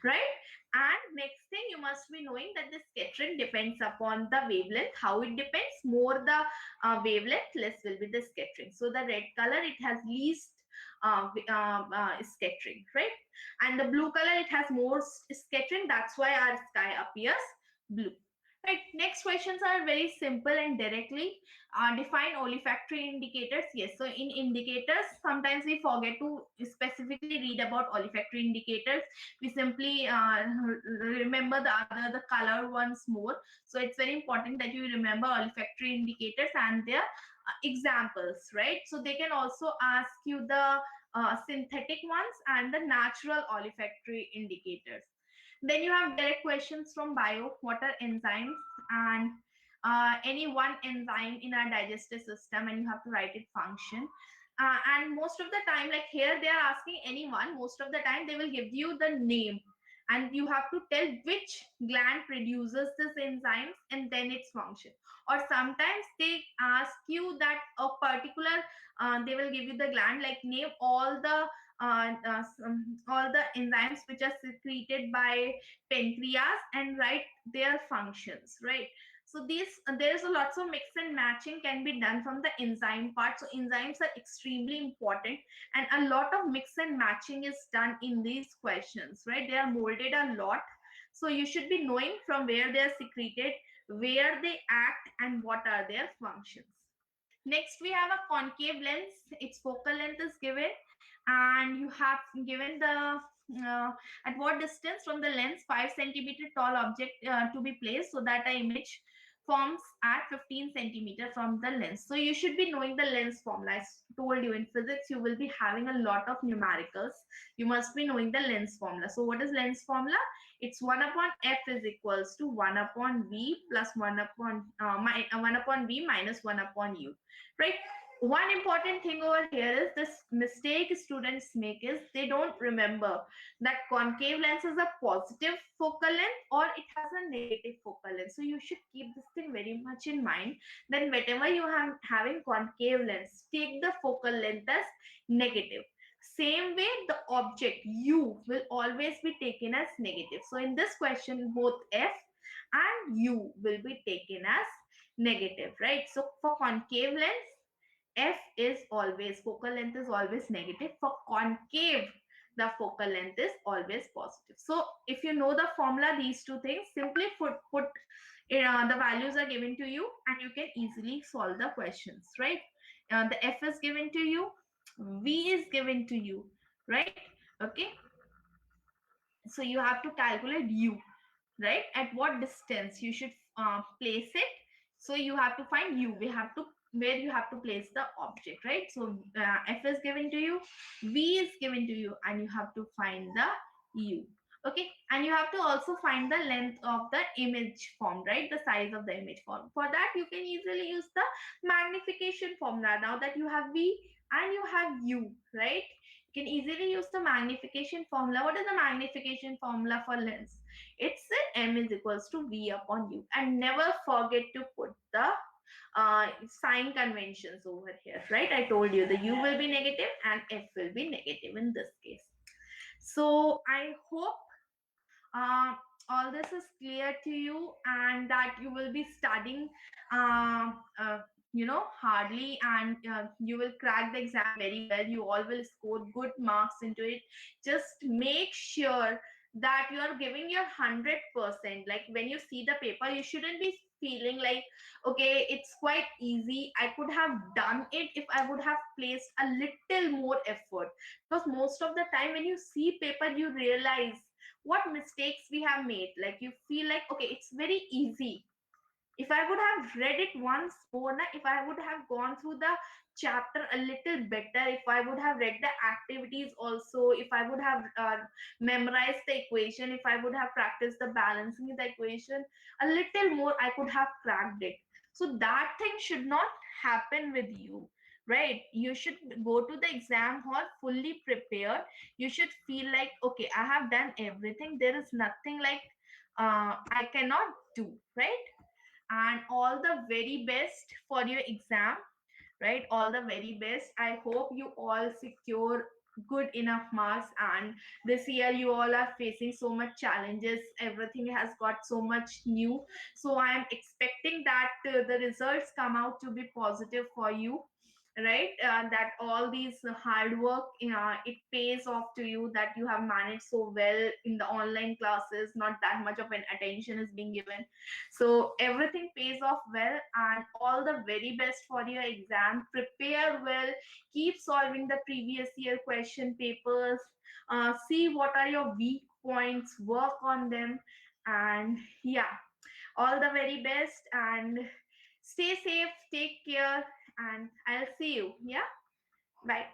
right? And next thing you must be knowing, that the scattering depends upon the wavelength. How it depends, more the wavelength, less will be the scattering. So the red color, it has least scattering, right? And the blue color, it has more scattering, that's why our sky appears blue, right? Next questions are very simple and directly define olfactory indicators. Yes, so in indicators, sometimes we forget to specifically read about olfactory indicators. We simply remember the colored ones more. So it's very important that you remember olfactory indicators and their examples, right? So they can also ask you the synthetic ones and the natural olfactory indicators. Then you have direct questions from bio. What are enzymes? And any one enzyme in our digestive system, and you have to write its function. And most of the time, like here they are asking anyone, most of the time they will give you the name, and you have to tell which gland produces this enzymes and then its function. Or sometimes they ask you that a particular they will give you the gland, like name all the enzymes which are secreted by pancreas and write their functions, right? So these there's a lots of mix and matching can be done from the enzyme part. So enzymes are extremely important, and a lot of mix and matching is done in these questions, right? They are molded a lot, so you should be knowing from where they are secreted, where they act, and what are their functions. Next, we have a concave lens. Its focal length is given, and you have given the at what distance from the lens 5 centimeter tall object to be placed, so that an image forms at 15 centimeter from the lens. So you should be knowing the lens formula. As told you, in physics, you will be having a lot of numericals. You must be knowing the lens formula. So what is lens formula? It's 1 upon f is equals to 1 upon v plus 1 upon 1 upon v minus 1 upon u, right? One important thing over here is this mistake students make is they don't remember that concave lens is a positive focal length or it has a negative focal length. So you should keep this thing very much in mind. Then whenever you have having concave lens, take the focal length as negative. Same way, the object u will always be taken as negative. So in this question, both f and u will be taken as negative, right? So for concave lens, f is always, focal length is always negative. For concave, the focal length is always positive. So if you know the formula, these two things, simply put the values are given to you and you can easily solve the questions, right? The f is given to you, V is given to you, right? Okay, so you have to calculate U, right? At what distance you should place it. So you have to find U. We have to where you have to place the object, right? So F is given to you, V is given to you, and you have to find the U. Okay, and you have to also find the length of the image form, right? The size of the image form. For that, you can easily use the magnification formula. Now that you have V and you have U, right? You can easily use the magnification formula. What is the magnification formula for lens? It's M is equals to V upon U. And never forget to put the sign conventions over here, right? I told you the U will be negative and F will be negative in this case. So I hope uh, all this is clear to you, and that you will be studying uh, uh, hardly, and you will crack the exam very well. You all will score good marks into it. Just make sure that you are giving your 100%. Like when you see the paper, you shouldn't be feeling like, okay, it's quite easy, I could have done it if I would have placed a little more effort. Because most of the time when you see paper, you realize what mistakes we have made. Like you feel like, okay, it's very easy. If I would have read it once more, if I would have gone through the chapter a little better, if I would have read the activities also, if I would have memorized the equation, if I would have practiced the balancing the equation a little more, I could have cracked it. So that thing should not happen with you, right? You should go to the exam hall fully prepared. You should feel like, okay, I have done everything, there is nothing like I cannot do, right? And all the very best for your exam, right? All the very best. I hope you all secure good enough marks. And this year you all are facing so much challenges, everything has got so much new. So I am expecting that the results come out to be positive for you, right? That all these hard work, it pays off to you, that you have managed so well in the online classes, not that much of an attention is being given. So everything pays off well, and all the very best for your exam. Prepare well, keep solving the previous year question papers, see what are your weak points, work on them. And yeah, all the very best, and stay safe, take care, and I'll see you. Yeah, bye.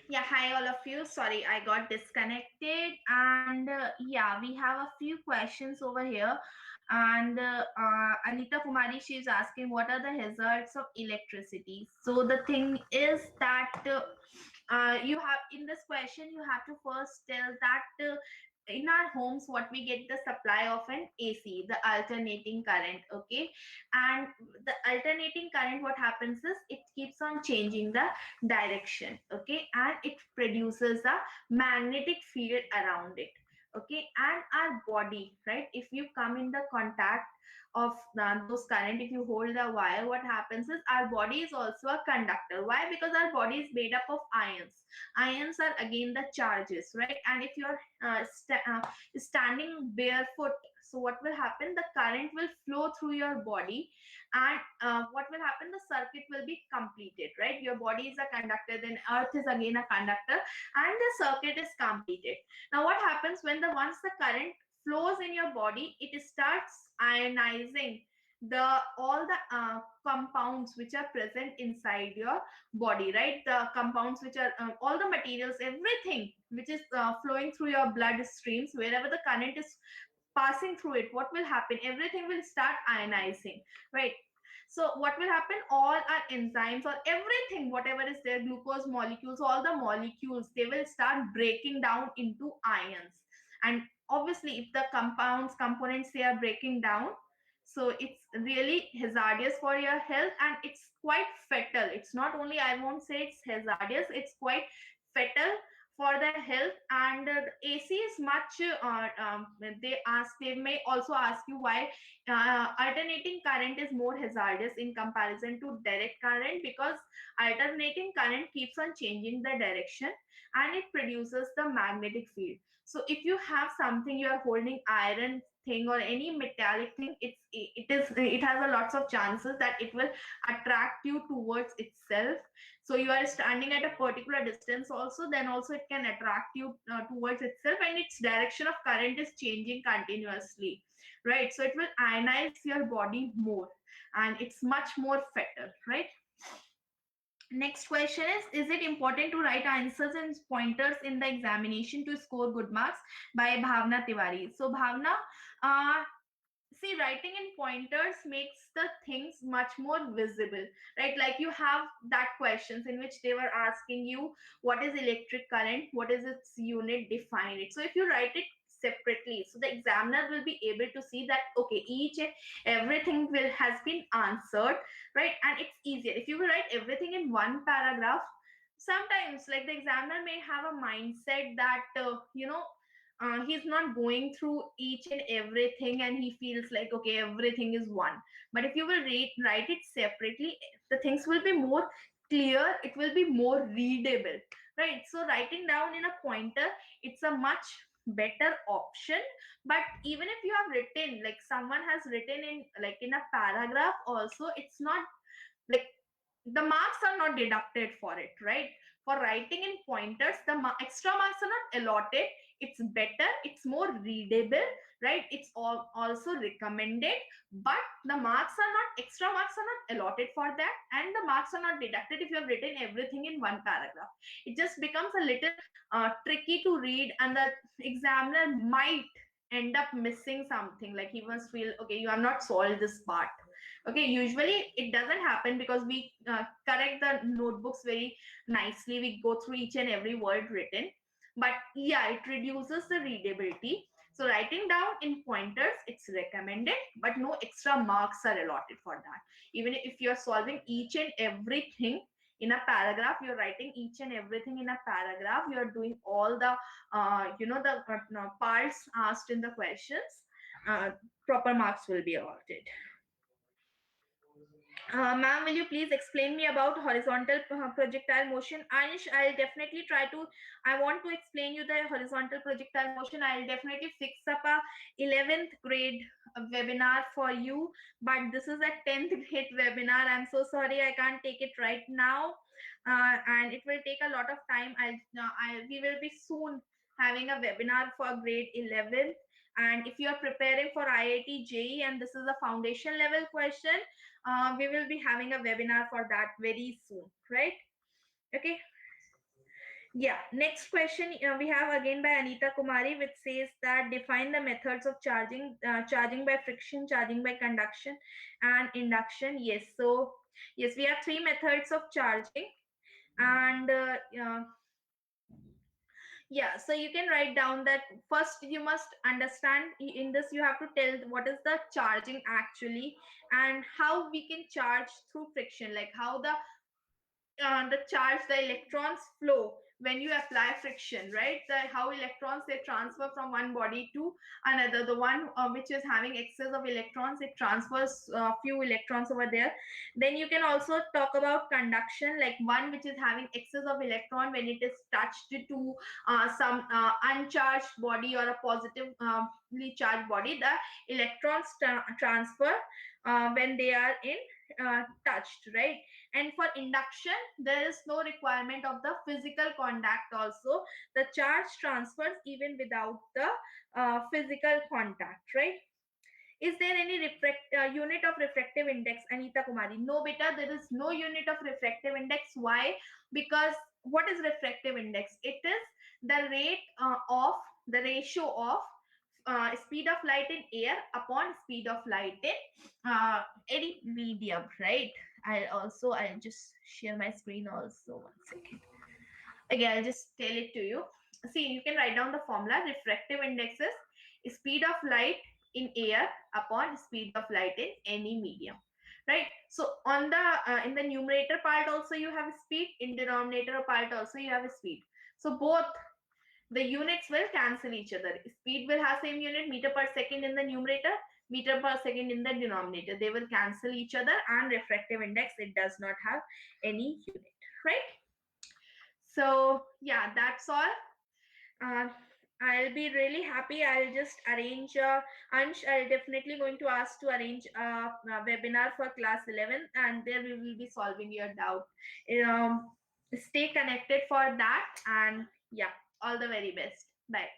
Yeah, hi all of you. Sorry, I got disconnected. And yeah, we have a few questions over here. And Anita Kumari, she's asking, what are the hazards of electricity? So the thing is that you have in this question, you have to first tell that in our homes, what we get the supply of an AC, the alternating current, okay? And the alternating current, what happens is it keeps on changing the direction, okay? And it produces a magnetic field around it, okay? And our body, right? If you come in the contact those current, if you hold the wire, what happens is our body is also a conductor. Why? Because our body is made up of ions. Ions are again the charges, right? And if you're standing barefoot, so what will happen, the current will flow through your body, and what will happen, the circuit will be completed, right? Your body is a conductor, then earth is again a conductor, and the circuit is completed. Now what happens when the once the current flows in your body, it starts ionizing the all the compounds which are present inside your body, right? The compounds which are all the materials, everything which is flowing through your blood streams, wherever the current is passing through it, what will happen, everything will start ionizing, right? So what will happen, all our enzymes or everything whatever is there, glucose molecules, all the molecules, they will start breaking down into ions. And obviously if the compounds components they are breaking down, so it's really hazardous for your health, and it's quite fatal. It's not only, I won't say it's hazardous, it's quite fatal for the health. And AC is much they may also ask you why alternating current is more hazardous in comparison to direct current, because alternating current keeps on changing the direction and it produces the magnetic field. So if you have something, you are holding iron thing or any metallic thing, it has a lots of chances that it will attract you towards itself. So you are standing at a particular distance also, then also it can attract you towards itself, and its direction of current is changing continuously, right? So it will ionize your body more, and it's much more fatal, right? Next question is it important to write answers and pointers in the examination to score good marks? By Bhavna Tiwari. So Bhavna, uh, see, writing in pointers makes the things much more visible, right? Like you have that questions in which they were asking you what is electric current, what is its unit, define it. So if you write it separately, so the examiner will be able to see that okay, each and everything will has been answered, right? And it's easier if you will write everything in one paragraph. Sometimes like the examiner may have a mindset that he's not going through each and everything, and he feels like okay, everything is one. But if you will write it separately, the things will be more clear, it will be more readable, right? So writing down in a pointer, it's a much better option. But even if you have written, like someone has written in like in a paragraph also, it's not like the marks are not deducted for it, right? For writing in pointers, the extra marks are not allotted. It's better, it's more readable, right? It's also recommended, but the marks are not, extra marks are not allotted for that, and the marks are not deducted if you have written everything in one paragraph. It just becomes a little tricky to read, and the examiner might end up missing something, like he must feel okay, you have not solved this part. Okay, usually it doesn't happen because we correct the notebooks very nicely, we go through each and every word written. But yeah, it reduces the readability. So writing down in pointers, it's recommended, but no extra marks are allotted for that. Even if you're solving each and everything in a paragraph, you're writing each and everything in a paragraph, you're doing all the parts asked in the questions, uh, proper marks will be allotted. Ma'am, will you please explain me about horizontal projectile motion? Anish, I'll definitely try to. I want to explain you the horizontal projectile motion. I'll definitely fix up a 11th grade webinar for you. But this is a 10th grade webinar. I'm so sorry I can't take it right now, and it will take a lot of time. We will be soon having a webinar for grade 11th. And if you are preparing for IIT JEE and this is a foundation level question, we will be having a webinar for that very soon, right? Okay. Yeah, next question we have again by Anita Kumari, which says that define the methods of charging, charging by friction, charging by conduction, and induction. Yes, so yes, we have three methods of charging, and yeah, so you can write down that first you must understand in this, you have to tell what is the charging actually, and how we can charge through friction, like how the charge, the electrons flow when you apply friction, right? How electrons they transfer from one body to another. The one which is having excess of electrons, it transfers few electrons over there. Then you can also talk about conduction, like one which is having excess of electron, when it is touched to some uncharged body or a positively charged body, the electrons transfer when they are in touched, right? And for induction, there is no requirement of the physical contact also. The charge transfers even without the physical contact, right? Is there any unit of refractive index, Anita Kumari? No, beta, there is no unit of refractive index. Why? Because what is refractive index? It is the rate of the ratio of speed of light in air upon speed of light in any medium, right? I'll just share my screen also, 1 second. Again, I'll just tell it to you. See, you can write down the formula. Refractive index is speed of light in air upon speed of light in any medium, right? So on the in the numerator part also you have speed, in denominator part also you have speed. So both the units will cancel each other. Speed will have same unit, meter per second in the numerator, meter per second in the denominator. They will cancel each other, and refractive index, it does not have any unit, right? So yeah, that's all. uh, I'll be really happy. I'll just arrange Ansh, I'll definitely going to ask to arrange a webinar for class 11, and there we will be solving your doubt. um, Stay connected for that, and yeah, all the very best. Bye.